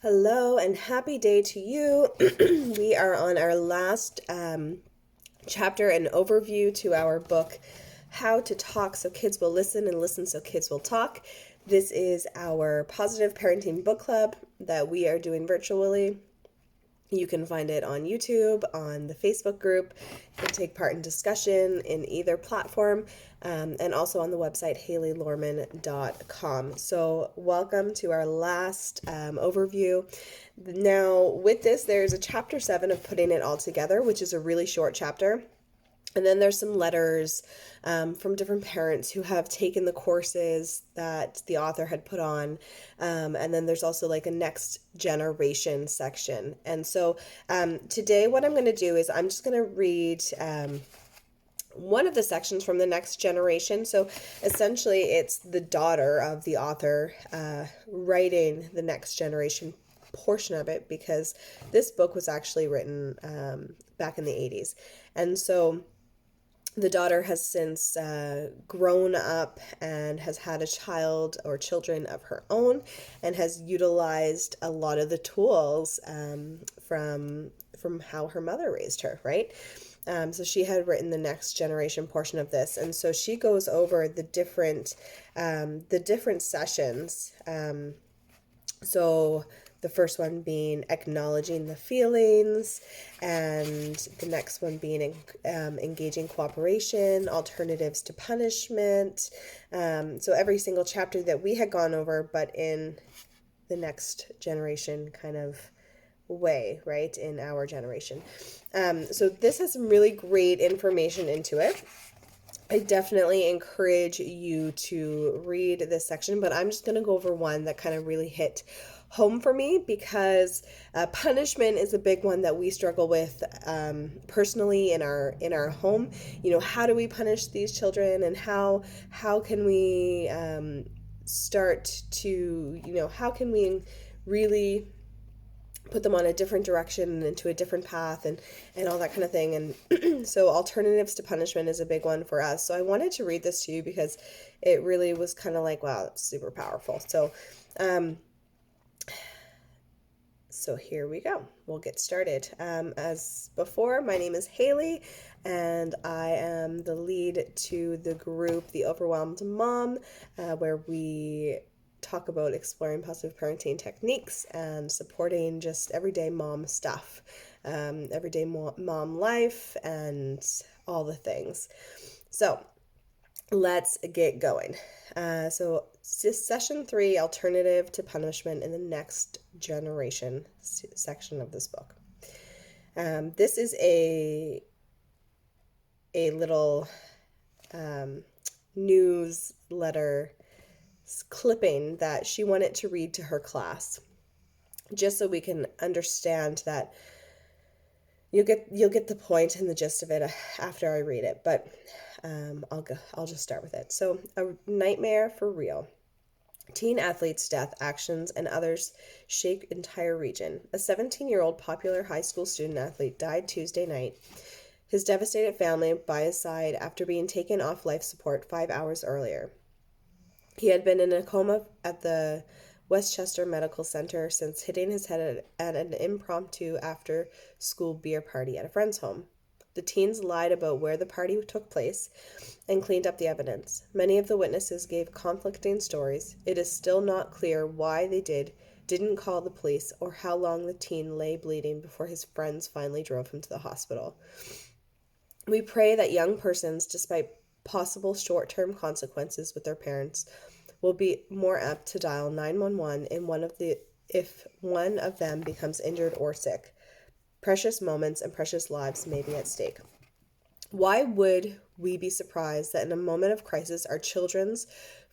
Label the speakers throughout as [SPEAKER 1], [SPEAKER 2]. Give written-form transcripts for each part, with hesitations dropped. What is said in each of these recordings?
[SPEAKER 1] Hello and happy day to you. We are on our last chapter and overview to our book, How to Talk So Kids Will Listen and Listen So Kids Will Talk. This is our positive parenting book club that we are doing virtually. You can find it on YouTube, on the Facebook group. You can take part in discussion in either platform, and also on the website HaleyLorman.com. So welcome to our last overview. Now, with this, there's a chapter 7 of Putting It All Together, which is a really short chapter. And then there's some letters from different parents who have taken the courses that the author had put on. And then there's also like a next generation section. And so today what I'm going to do is I'm just going to read one of the sections from the next generation. So essentially it's the daughter of the author writing the next generation portion of it, because this book was actually written back in the 80s. And so the daughter has since grown up and has had a child or children of her own, and has utilized a lot of the tools from how her mother raised her, right? So she had written the next generation portion of this, and so she goes over the different sessions. So the first one being acknowledging the feelings, and the next one being engaging cooperation, alternatives to punishment. So every single chapter that we had gone over, but in the next generation kind of way, right? In our generation. So this has some really great information into it. I definitely encourage you to read this section, but I'm just going to go over one that kind of really hit home for me, because punishment is a big one that we struggle with personally in our home. You know, how do we punish these children, and how can we start to, how can we really put them on a different direction and into a different path, and all that kind of thing. And so alternatives to punishment is a big one for us. So I wanted to read this to you because it really was kind of like, wow, that's super powerful. So here we go. We'll get started. As before, my name is Haley, and I am the lead to the group, The Overwhelmed Mom, where we talk about exploring positive parenting techniques and supporting just everyday mom stuff, everyday mom life, and all the things. So let's get going. So session 3, alternative to punishment in the next generation section of this book. This is a little newsletter clipping that she wanted to read to her class, just so we can understand that. You'll get the point and the gist of it after I read it, but I'll just start with it. So, a nightmare for real. Teen athlete's death actions and others shake entire region. A 17-year-old popular high school student athlete died Tuesday night. His devastated family by his side after being taken off life support 5 hours earlier. He had been in a coma at the Westchester Medical Center since hitting his head at an impromptu after-school beer party at a friend's home. The teens lied about where the party took place and cleaned up the evidence. Many of the witnesses gave conflicting stories. It is still not clear why they didn't call the police, or how long the teen lay bleeding before his friends finally drove him to the hospital. We pray that young persons, despite possible short-term consequences with their parents, will be more apt to dial 911 if one of them becomes injured or sick. Precious moments and precious lives may be at stake. Why would we be surprised that in a moment of crisis, our children's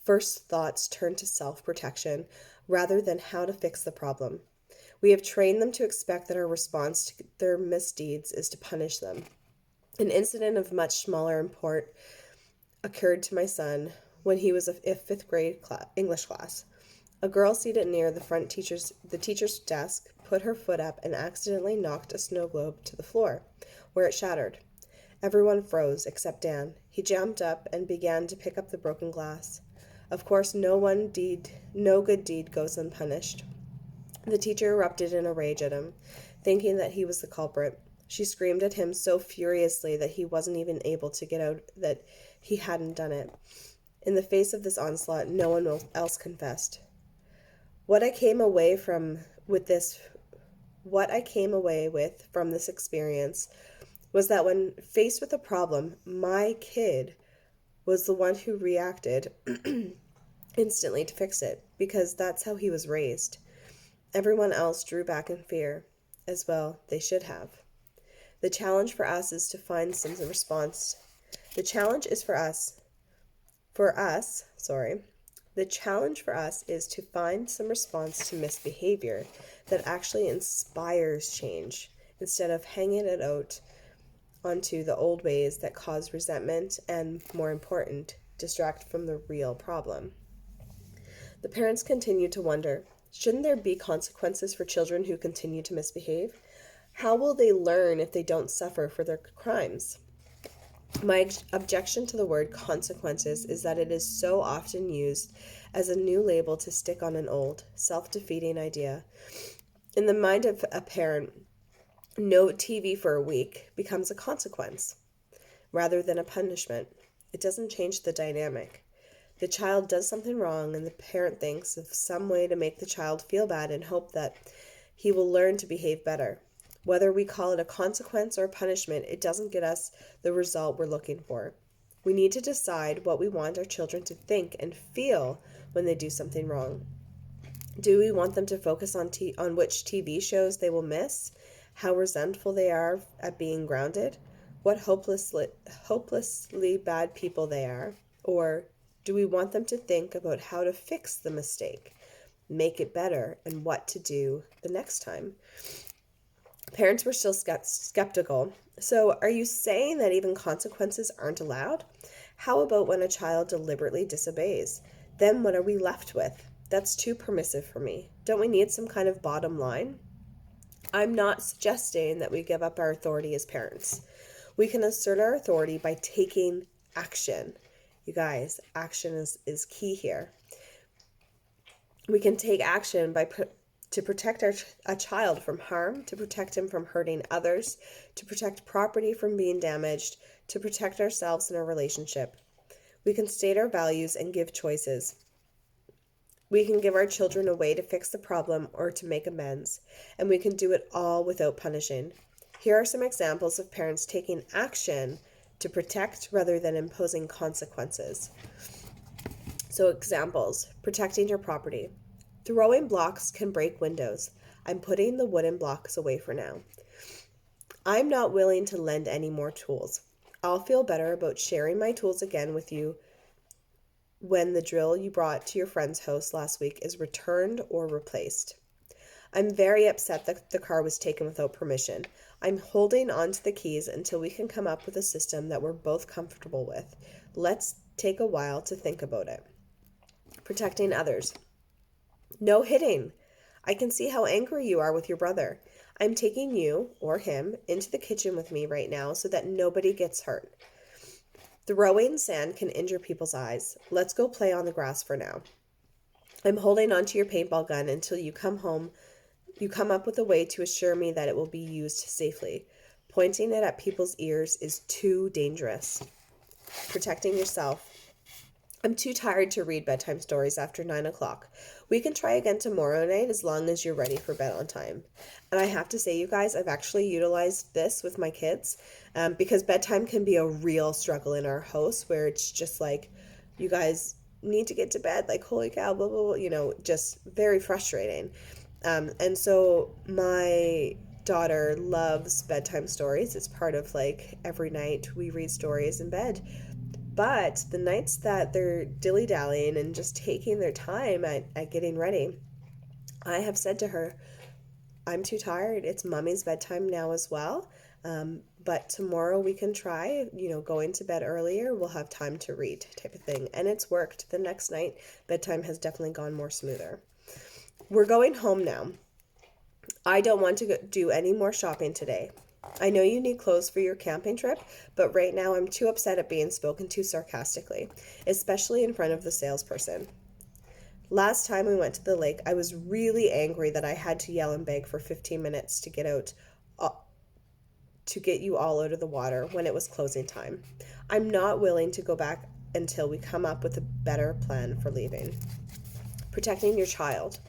[SPEAKER 1] first thoughts turn to self-protection rather than how to fix the problem? We have trained them to expect that our response to their misdeeds is to punish them. An incident of much smaller import occurred to my son when he was in fifth grade English class. A girl seated near the teacher's desk put her foot up and accidentally knocked a snow globe to the floor, where it shattered. Everyone froze except Dan. He jumped up and began to pick up the broken glass. Of course, no good deed goes unpunished. The teacher erupted in a rage at him, thinking that he was the culprit. She screamed at him so furiously that he wasn't even able to get out that he hadn't done it. In the face of this onslaught, no one else confessed. What I came away with this what I came away with from this experience was that when faced with a problem, my kid was the one who reacted instantly to fix it, because that's how he was raised. Everyone else drew back in fear, as well they should have. The challenge for us is to find some response. The challenge is The challenge for us is to find some response to misbehavior that actually inspires change, instead of hanging it out onto the old ways that cause resentment and, more important, distract from the real problem. The parents continue to wonder, shouldn't there be consequences for children who continue to misbehave? How will they learn if they don't suffer for their crimes? My objection to the word consequences is that it is so often used as a new label to stick on an old, self-defeating idea. In the mind of a parent, no TV for a week becomes a consequence rather than a punishment. It doesn't change the dynamic. The child does something wrong, and the parent thinks of some way to make the child feel bad and hope that he will learn to behave better. Whether we call it a consequence or a punishment, it doesn't get us the result we're looking for. We need to decide what we want our children to think and feel when they do something wrong. Do we want them to focus on which TV shows they will miss, how resentful they are at being grounded, what hopelessly bad people they are, or do we want them to think about how to fix the mistake, make it better, and what to do the next time? Parents were still skeptical. So, are you saying that even consequences aren't allowed? How about when a child deliberately disobeys? Then what are we left with? That's too permissive for me. Don't we need some kind of bottom line? I'm not suggesting that we give up our authority as parents. We can assert our authority by taking action. You guys, action is key here. We can take action to protect a child from harm, to protect him from hurting others, to protect property from being damaged, to protect ourselves in a relationship. We can state our values and give choices. We can give our children a way to fix the problem or to make amends, and we can do it all without punishing. Here are some examples of parents taking action to protect rather than imposing consequences. So examples: protecting your property. Throwing blocks can break windows. I'm putting the wooden blocks away for now. I'm not willing to lend any more tools. I'll feel better about sharing my tools again with you when the drill you brought to your friend's house last week is returned or replaced. I'm very upset that the car was taken without permission. I'm holding on to the keys until we can come up with a system that we're both comfortable with. Let's take a while to think about it. Protecting others. No hitting. I can see how angry you are with your brother. I'm taking you, or him, into the kitchen with me right now so that nobody gets hurt. Throwing sand can injure people's eyes. Let's go play on the grass for now. I'm holding onto your paintball gun until you come up with a way to assure me that it will be used safely. Pointing it at people's ears is too dangerous. Protecting yourself. I'm too tired to read bedtime stories after 9 o'clock. We can try again tomorrow night as long as you're ready for bed on time. And I have to say, you guys, I've actually utilized this with my kids because bedtime can be a real struggle in our house where it's just like, you guys need to get to bed, like, holy cow, blah, blah, blah, just very frustrating. And so my daughter loves bedtime stories. It's part of like every night we read stories in bed. But the nights that they're dilly-dallying and just taking their time at getting ready, I have said to her, I'm too tired. It's mommy's bedtime now as well. But tomorrow we can try, going to bed earlier. We'll have time to read type of thing. And it's worked. The next night, bedtime has definitely gone more smoother. We're going home now. I don't want to do any more shopping today. I know you need clothes for your camping trip, but right now I'm too upset at being spoken to sarcastically, especially in front of the salesperson. Last time we went to the lake, I was really angry that I had to yell and beg for 15 minutes to get out, to get you all out of the water when it was closing time. I'm not willing to go back until we come up with a better plan for leaving. Protecting your child.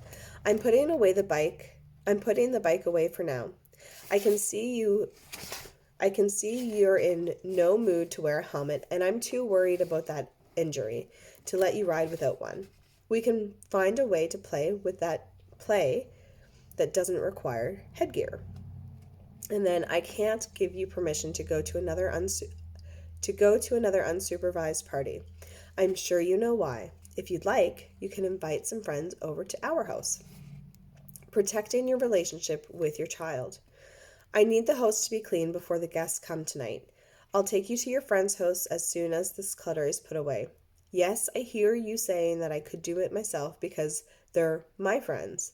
[SPEAKER 1] I'm putting the bike away for now. I can see you're in no mood to wear a helmet, and I'm too worried about that injury to let you ride without one. We can find a way to play that doesn't require headgear. And then I can't give you permission to go to another unsupervised party. I'm sure you know why. If you'd like, you can invite some friends over to our house. Protecting your relationship with your child. I need the house to be clean before the guests come tonight. I'll take you to your friend's house as soon as this clutter is put away. Yes, I hear you saying that I could do it myself because they're my friends.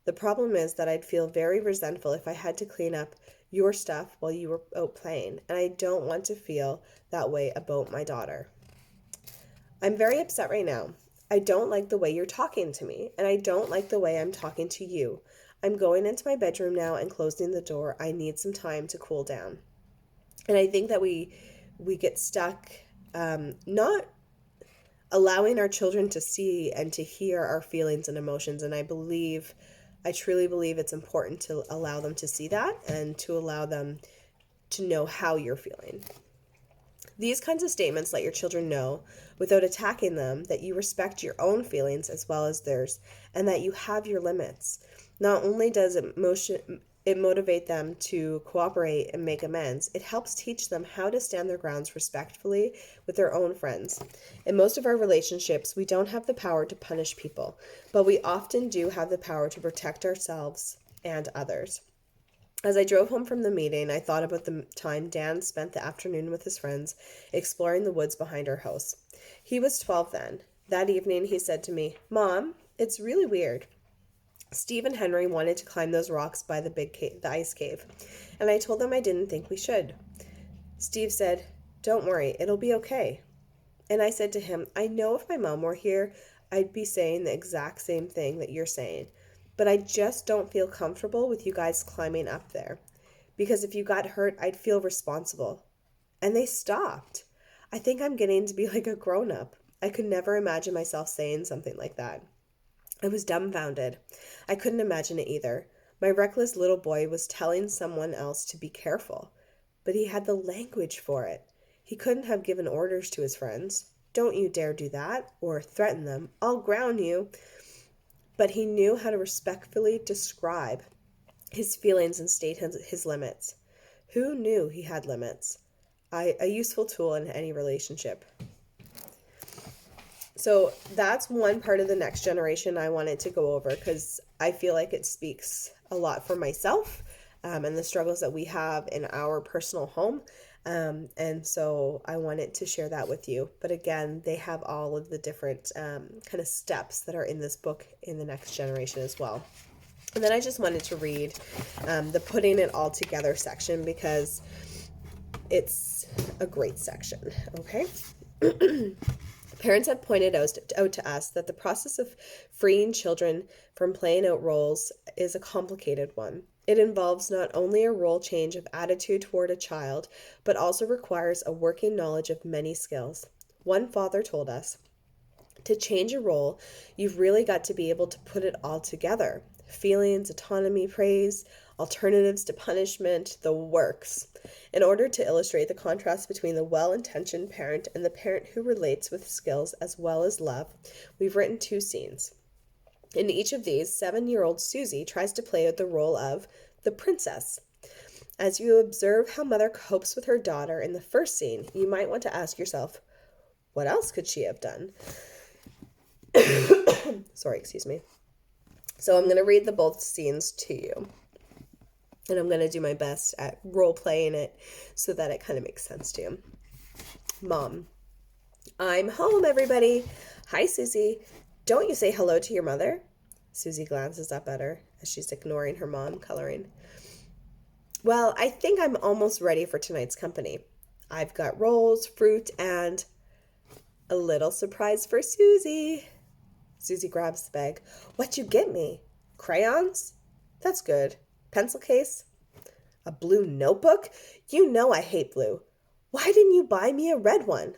[SPEAKER 1] The problem is that I'd feel very resentful if I had to clean up your stuff while you were out playing, and I don't want to feel that way about my daughter. I'm very upset right now. I don't like the way you're talking to me, and I don't like the way I'm talking to you. I'm going into my bedroom now and closing the door. I need some time to cool down. And I think that we get stuck not allowing our children to see and to hear our feelings and emotions. And I truly believe it's important to allow them to see that and to allow them to know how you're feeling. These kinds of statements let your children know, without attacking them, that you respect your own feelings as well as theirs, and that you have your limits. Not only does it motivate them to cooperate and make amends, it helps teach them how to stand their grounds respectfully with their own friends. In most of our relationships, we don't have the power to punish people, but we often do have the power to protect ourselves and others. As I drove home from the meeting, I thought about the time Dan spent the afternoon with his friends exploring the woods behind our house. He was 12 then. That evening, he said to me, "Mom, it's really weird. Steve and Henry wanted to climb those rocks by the ice cave, and I told them I didn't think we should." Steve said, "Don't worry, it'll be okay." And I said to him, "I know if my mom were here, I'd be saying the exact same thing that you're saying. But I just don't feel comfortable with you guys climbing up there. Because if you got hurt, I'd feel responsible." And they stopped. I think I'm getting to be like a grown-up. I could never imagine myself saying something like that. I was dumbfounded. I couldn't imagine it either. My reckless little boy was telling someone else to be careful. But he had the language for it. He couldn't have given orders to his friends. "Don't you dare do that," or threaten them. "I'll ground you." But he knew how to respectfully describe his feelings and state his limits. Who knew he had limits? A useful tool in any relationship. So that's one part of the next generation I wanted to go over because I feel like it speaks a lot for myself and the struggles that we have in our personal home. And so I wanted to share that with you. But again, they have all of the different kind of steps that are in this book in the next generation as well. And then I just wanted to read the putting it all together section because it's a great section. Okay. Parents have pointed out to us that the process of freeing children from playing out roles is a complicated one. It involves not only a role change of attitude toward a child, but also requires a working knowledge of many skills. One father told us, "To change a role, you've really got to be able to put it all together. Feelings, autonomy, praise, alternatives to punishment, the works." In order to illustrate the contrast between the well-intentioned parent and the parent who relates with skills as well as love, we've written 2 scenes. In each of these, 7-year-old Susie tries to play out the role of the princess. As you observe how mother copes with her daughter in the first scene, you might want to ask yourself, what else could she have done? Sorry, excuse me. So I'm going to read the both scenes to you. And I'm going to do my best at role playing it so that it kind of makes sense to you. Mom: "I'm home, everybody. Hi, Susie. Don't you say hello to your mother?" Susie glances up at her as she's ignoring her mom coloring. "Well, I think I'm almost ready for tonight's company. I've got rolls, fruit, and..." "A little surprise for Susie." Susie grabs the bag. What you get me? Crayons? That's good. Pencil case? A blue notebook? You know I hate blue. Why didn't you buy me a red one?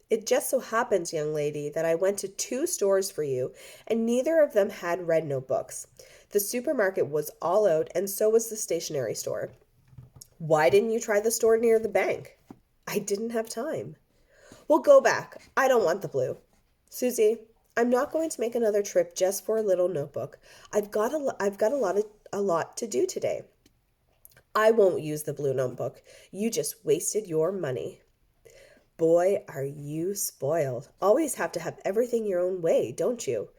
[SPEAKER 1] It just so happens, young lady, that I went to 2 stores for you, and neither of them had red notebooks. The supermarket was all out, and so was the stationery store. Why didn't you try the store near the bank? I didn't have time. Well, go back. I don't want the blue. Susie, I'm not going to make another trip just for a little notebook. I've got a lot to do today. I won't use the blue notebook. You just wasted your money. Boy, are you spoiled. Always have to have everything your own way, don't you?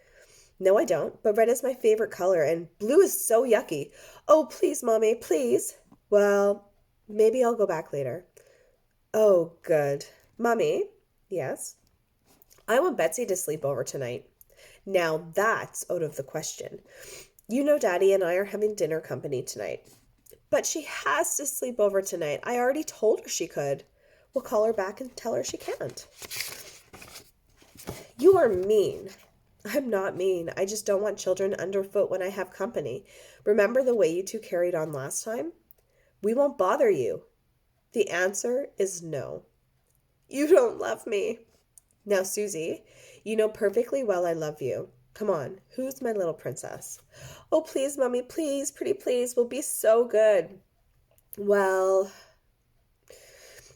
[SPEAKER 1] No, I don't, but red is my favorite color, and blue is so yucky. Oh, please, Mommy, please. Well, maybe I'll go back later. Oh, good. Mommy? Yes? I want Betsy to sleep over tonight. Now that's out of the question. You know Daddy and I are having dinner company tonight. But she has to sleep over tonight. I already told her she could. We'll call her back and tell her she can't. You are mean. I'm not mean. I just don't want children underfoot when I have company. Remember the way you two carried on last time? We won't bother you. The answer is no. You don't love me. Now, Susie, you know perfectly well I love you. Come on, who's my little princess? Oh, please, Mommy, please, pretty please, will be so good. Well,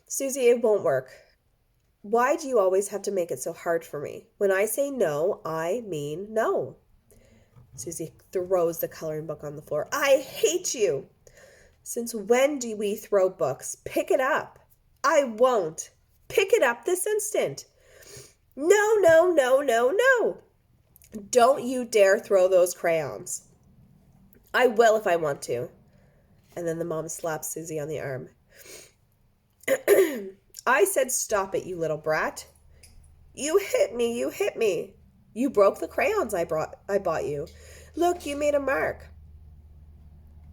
[SPEAKER 1] Susie, it won't work. Why do you always have to make it so hard for me? When I say no, I mean no. Susie throws the coloring book on the floor. I hate you. Since when do we throw books? Pick it up. I won't. Pick it up this instant. No, no, no, no, no. Don't you dare throw those crayons. I will if I want to. And then the mom slaps Susie on the arm. I said stop it, you little brat. You hit me, you hit me. You broke the crayons I bought you. Look, you made a mark.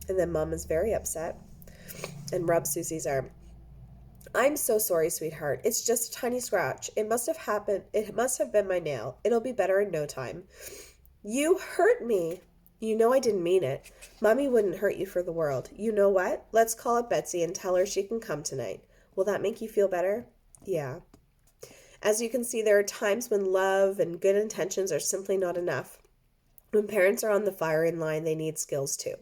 [SPEAKER 1] And then Mom is very upset and rubs Susie's arm. I'm so sorry, sweetheart. It's just a tiny scratch. It must have been my nail. It'll be better in no time. You hurt me. You know I didn't mean it. Mommy wouldn't hurt you for the world. You know what? Let's call up Betsy and tell her she can come tonight. Will that make you feel better? Yeah. As you can see, there are times when love and good intentions are simply not enough. When parents are on the firing line, they need skills too.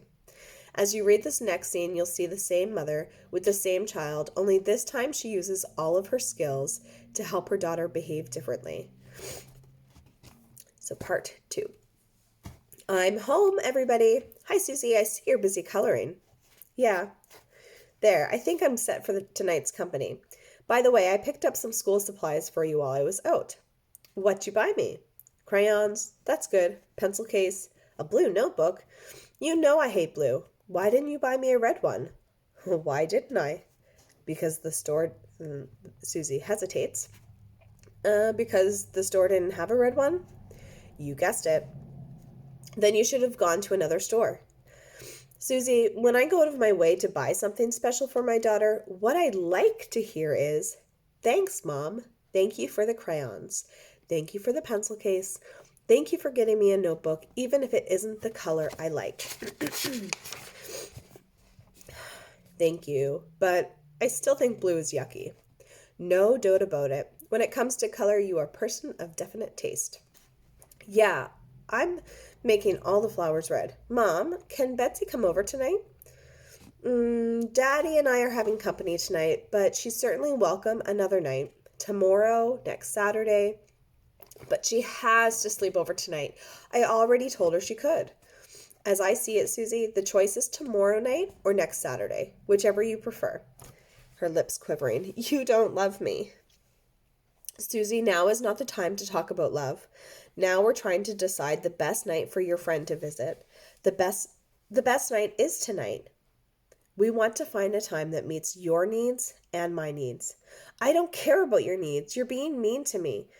[SPEAKER 1] As you read this next scene, you'll see the same mother with the same child, only this time she uses all of her skills to help her daughter behave differently. So part 2. I'm home, everybody. Hi, Susie. I see you're busy coloring. Yeah. There, I think I'm set for tonight's company. By the way, I picked up some school supplies for you while I was out. What'd you buy me? Crayons. That's good. Pencil case. A blue notebook. You know I hate blue. Why didn't you buy me a red one? Why didn't I? Because the store... Susie hesitates. Because the store didn't have a red one? You guessed it. Then you should have gone to another store. Susie, when I go out of my way to buy something special for my daughter, what I'd like to hear is, thanks, Mom. Thank you for the crayons. Thank you for the pencil case. Thank you for getting me a notebook, even if it isn't the color I like. Thank you, but I still think blue is yucky. No doubt about it. When it comes to color, you are a person of definite taste. Yeah, I'm making all the flowers red. Mom, can Betsy come over tonight? Daddy and I are having company tonight, but she's certainly welcome another night. Tomorrow, next Saturday. But she has to sleep over tonight. I already told her she could. As I see it, Susie, the choice is tomorrow night or next Saturday, whichever you prefer. Her lips quivering. You don't love me. Susie, now is not the time to talk about love. Now we're trying to decide the best night for your friend to visit. The best night is tonight. We want to find a time that meets your needs and my needs. I don't care about your needs. You're being mean to me.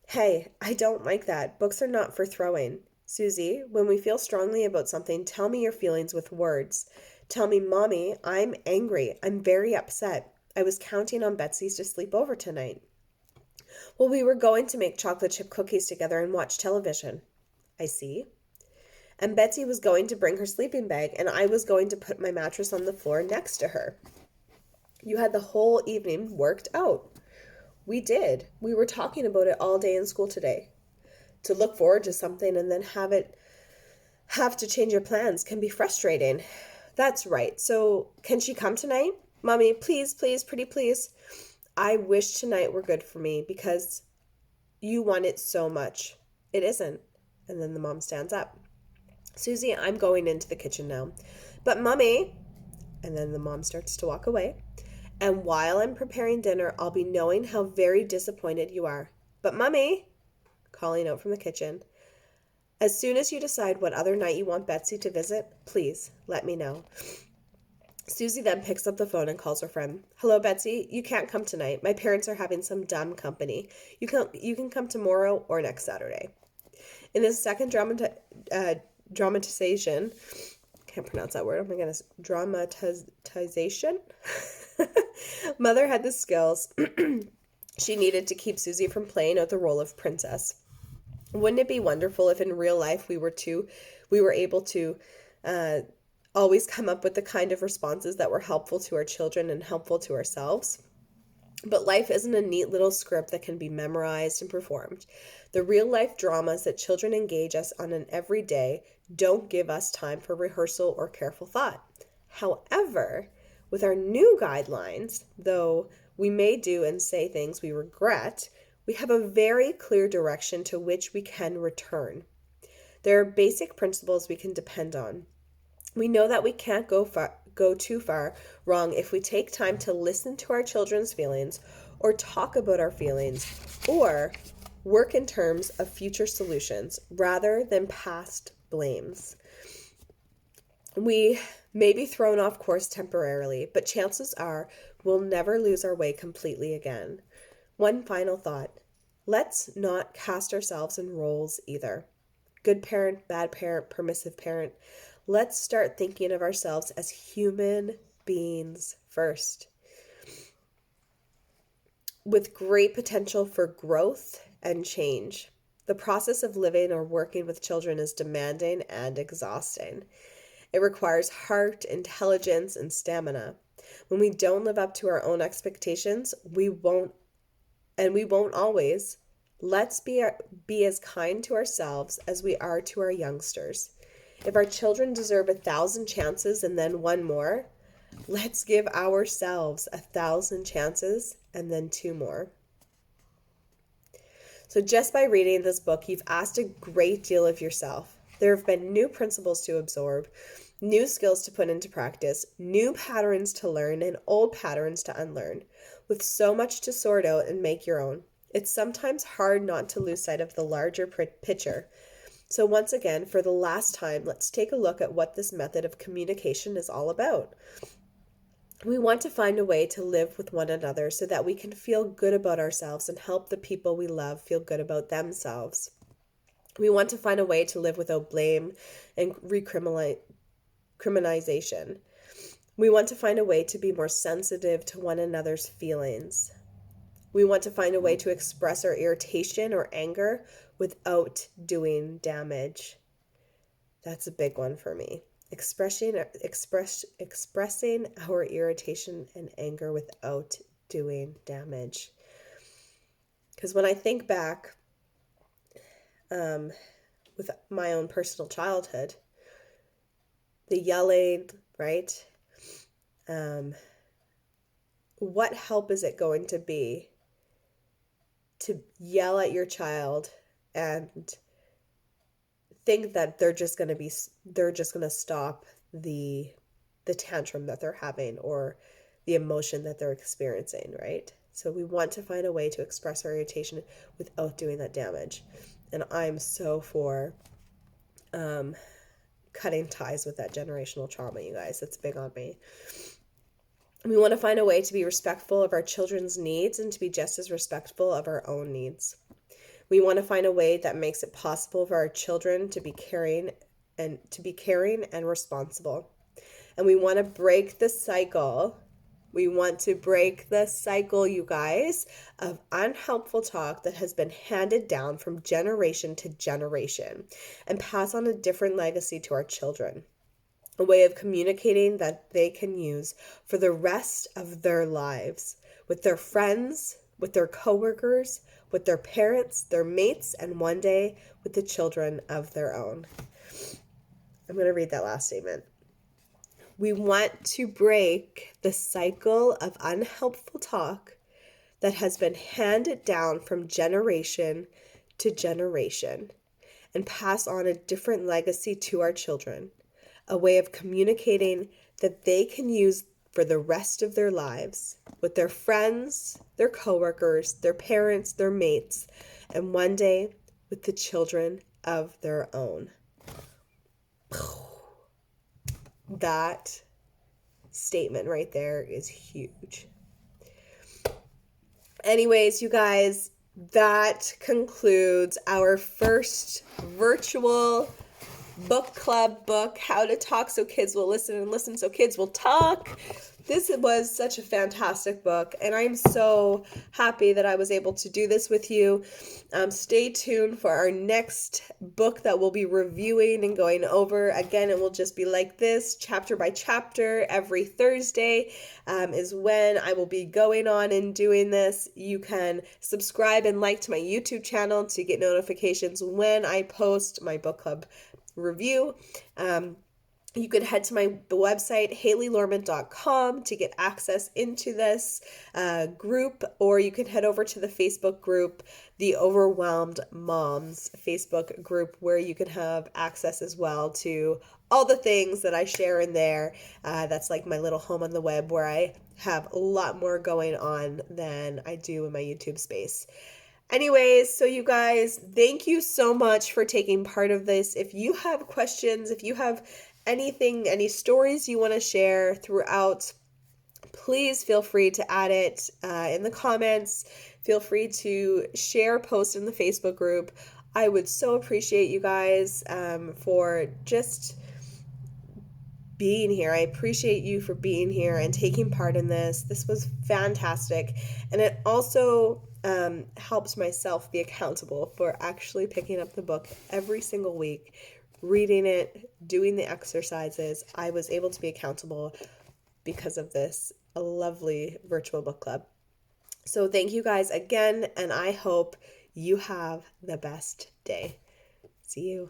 [SPEAKER 1] Hey, I don't like that. Books are not for throwing. Susie, when we feel strongly about something, tell me your feelings with words. Tell me, Mommy, I'm angry. I'm very upset. I was counting on Betsy's to sleep over tonight. Well, we were going to make chocolate chip cookies together and watch television. I see. And Betsy was going to bring her sleeping bag, and I was going to put my mattress on the floor next to her. You had the whole evening worked out. We did. We were talking about it all day in school today. To look forward to something and then have to change your plans can be frustrating. That's right. So, can she come tonight? Mommy, please, please, pretty please. I wish tonight were good for me because you want it so much. It isn't. And then the mom stands up. Susie, I'm going into the kitchen now. But Mommy, and then the mom starts to walk away. And while I'm preparing dinner, I'll be knowing how very disappointed you are. But Mommy, calling out from the kitchen, as soon as you decide what other night you want Betsy to visit, please let me know. Susie then picks up the phone and calls her friend. Hello, Betsy. You can't come tonight. My parents are having some dumb company. You can come tomorrow or next Saturday. In this second dramatization, can't pronounce that word. Oh my goodness. Dramatization. Mother had the skills she needed to keep Susie from playing out the role of princess. Wouldn't it be wonderful if in real life we were able to always come up with the kind of responses that were helpful to our children and helpful to ourselves? But life isn't a neat little script that can be memorized and performed. The real life dramas that children engage us on an everyday don't give us time for rehearsal or careful thought. However, with our new guidelines, though we may do and say things we regret, we have a very clear direction to which we can return. There are basic principles we can depend on. We know that we can't go too far wrong if we take time to listen to our children's feelings or talk about our feelings or work in terms of future solutions rather than past blames. We may be thrown off course temporarily, but chances are we'll never lose our way completely again. One final thought. Let's not cast ourselves in roles either. Good parent, bad parent, permissive parent. Let's start thinking of ourselves as human beings first, with great potential for growth and change. The process of living or working with children is demanding and exhausting. It requires heart, intelligence, and stamina. When we don't live up to our own expectations, we won't always. Let's be as kind to ourselves as we are to our youngsters. If our children deserve 1,000 chances and then one more, let's give ourselves 1,000 chances and then 2 more. So just by reading this book, you've asked a great deal of yourself. There have been new principles to absorb, new skills to put into practice, new patterns to learn, and old patterns to unlearn, with so much to sort out and make your own. It's sometimes hard not to lose sight of the larger picture. So once again, for the last time, let's take a look at what this method of communication is all about. We want to find a way to live with one another so that we can feel good about ourselves and help the people we love feel good about themselves. We want to find a way to live without blame and criminalization. We want to find a way to be more sensitive to one another's feelings. We want to find a way to express our irritation or anger without doing damage. That's a big one for me. Expressing our irritation and anger without doing damage. Because when I think back with my own personal childhood, the yelling, right? What help is it going to be to yell at your child and think that they're just going to stop the tantrum that they're having or the emotion that they're experiencing, right? So we want to find a way to express our irritation without doing that damage. And I'm so for cutting ties with that generational trauma, you guys. That's big on me. We want to find a way to be respectful of our children's needs and to be just as respectful of our own needs. We want to find a way that makes it possible for our children to be caring and responsible. And we want to break the cycle We want to break the cycle, you guys, of unhelpful talk that has been handed down from generation to generation and pass on a different legacy to our children. A way of communicating that they can use for the rest of their lives with their friends, with their coworkers, with their parents, their mates, and one day with the children of their own. I'm going to read that last statement. We want to break the cycle of unhelpful talk that has been handed down from generation to generation and pass on a different legacy to our children, a way of communicating that they can use for the rest of their lives with their friends, their coworkers, their parents, their mates, and one day with the children of their own. That statement right there is huge. Anyways, you guys, that concludes our first virtual book club book, How to Talk So Kids Will Listen and Listen So Kids Will Talk. This was such a fantastic book, and I'm so happy that I was able to do this with you. Stay tuned for our next book that we'll be reviewing and going over. Again, it will just be like this, chapter by chapter. Every Thursday is when I will be going on and doing this. You can subscribe and like to my YouTube channel to get notifications when I post my book club review. You could head to the website, HaleyLorman.com, to get access into this group, or you can head over to the Facebook group, the Overwhelmed Moms Facebook group, where you can have access as well to all the things that I share in there. That's like my little home on the web where I have a lot more going on than I do in my YouTube space. Anyways, so you guys, thank you so much for taking part of this. If you have questions, if you have anything, any stories you want to share throughout, please feel free to add it in the comments. Feel free to share, post in the Facebook group. I would so appreciate you guys for just being here. I appreciate you for being here and taking part in this. This was fantastic. And it also helps myself be accountable for actually picking up the book every single week, reading it, doing the exercises. I was able to be accountable because of this a lovely virtual book club. So thank you guys again, and I hope you have the best day. See you.